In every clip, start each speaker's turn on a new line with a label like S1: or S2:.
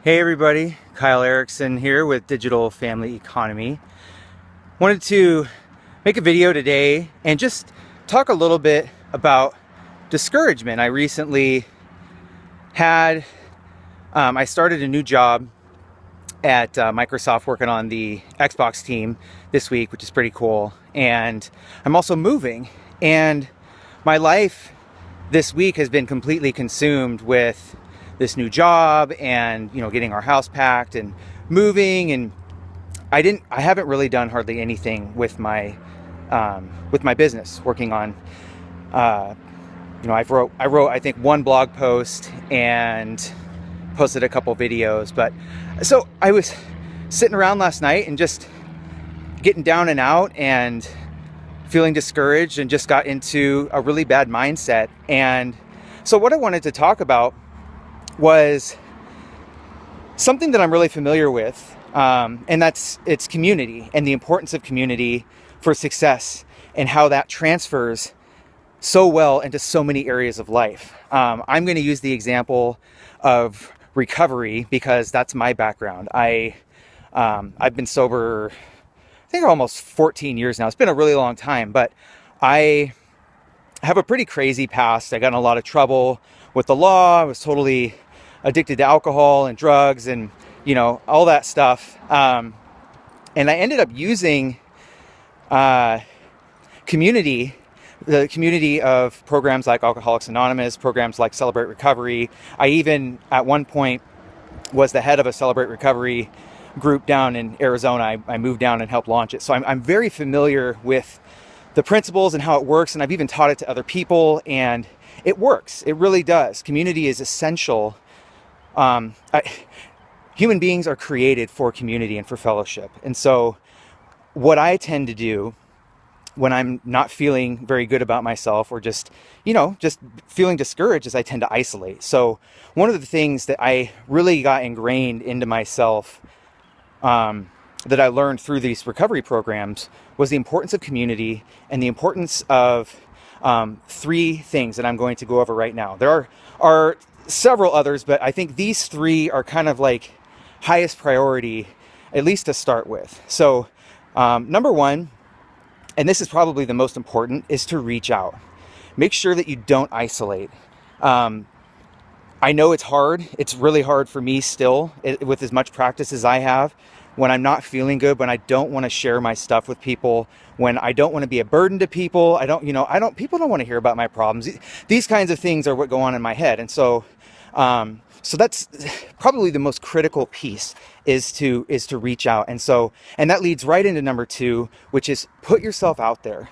S1: Hey everybody, Kyle Erickson here with Digital Family Economy. Wanted to make a video today and just talk a little bit about discouragement. I recently I started a new job at Microsoft working on the Xbox team this week, which is pretty cool. And I'm also moving, and my life this week has been completely consumed with this new job and getting our house packed and moving, and I haven't really done hardly anything with my business, working on I wrote I think one blog post and posted a couple videos. But so I was sitting around last night and just getting down and out and feeling discouraged, and just got into a really bad mindset. And so what I wanted to talk about was something that I'm really familiar with, and it's community and the importance of community for success, and how that transfers so well into so many areas of life. I'm going to use the example of recovery because that's my background. I've been sober, I think, almost 14 years now. It's been a really long time, but I have a pretty crazy past. I got in a lot of trouble with the law. I was totally addicted to alcohol and drugs and all that stuff. And I ended up using community, the community of programs like Alcoholics Anonymous, programs like Celebrate Recovery. I even at one point was the head of a Celebrate Recovery group down in Arizona. I moved down and helped launch it. So I'm very familiar with the principles and how it works, and I've even taught it to other people, and it works. It really does. Community is essential. Human beings are created for community and for fellowship. And so what I tend to do when I'm not feeling very good about myself, or just feeling discouraged, is I tend to isolate. So one of the things that I really got ingrained into myself, that I learned through these recovery programs, was the importance of community and the importance of three things that I'm going to go over right now. There are several others, but I think these three are kind of like highest priority, at least to start with. So number one, and this is probably the most important, is to reach out. Make sure that you don't isolate. I know it's hard. It's really hard for me still, with as much practice as I have. When I'm not feeling good, when I don't want to share my stuff with people, when I don't want to be a burden to people, people don't want to hear about my problems. These kinds of things are what go on in my head. And so that's probably the most critical piece, is to reach out. And that leads right into number two, which is put yourself out there.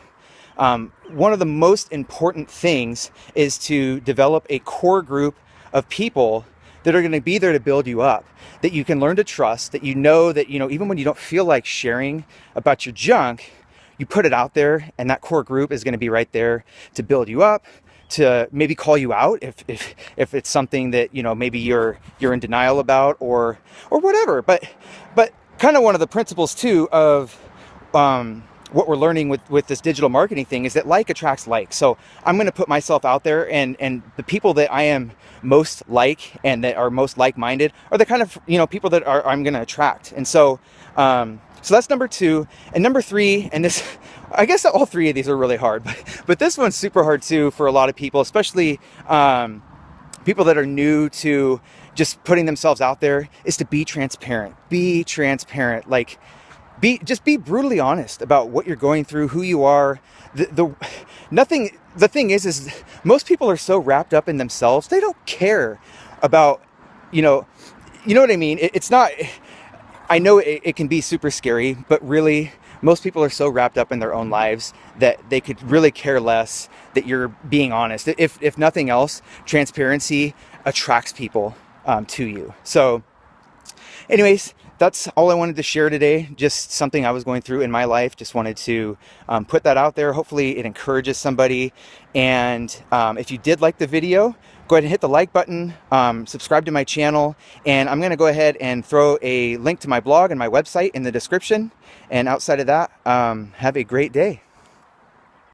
S1: One of the most important things is to develop a core group of people that are going to be there to build you up, that you can learn to trust, that even when you don't feel like sharing about your junk, you put it out there, and that core group is going to be right there to build you up, to maybe call you out if it's something that maybe you're in denial about, or whatever. But kind of one of the principles too of what we're learning with this digital marketing thing is that like attracts like. So I'm going to put myself out there, and the people that I am most like and that are most like-minded are the kind of people that I'm going to attract. And so that's number two. And number three, and this, I guess all three of these are really hard, but this one's super hard too for a lot of people, especially people that are new to just putting themselves out there, is to be transparent. Be transparent. Like, just be brutally honest about what you're going through, who you are. The thing is most people are so wrapped up in themselves, they don't care about, you know what I mean? It's not, I know it can be super scary, but really most people are so wrapped up in their own lives that they could really care less that you're being honest. If nothing else, transparency attracts people to you. So anyways, that's all I wanted to share today. Just something I was going through in my life. Just wanted to put that out there. Hopefully it encourages somebody. And if you did like the video, go ahead and hit the like button, subscribe to my channel, and I'm going to go ahead and throw a link to my blog and my website in the description. And outside of that, have a great day.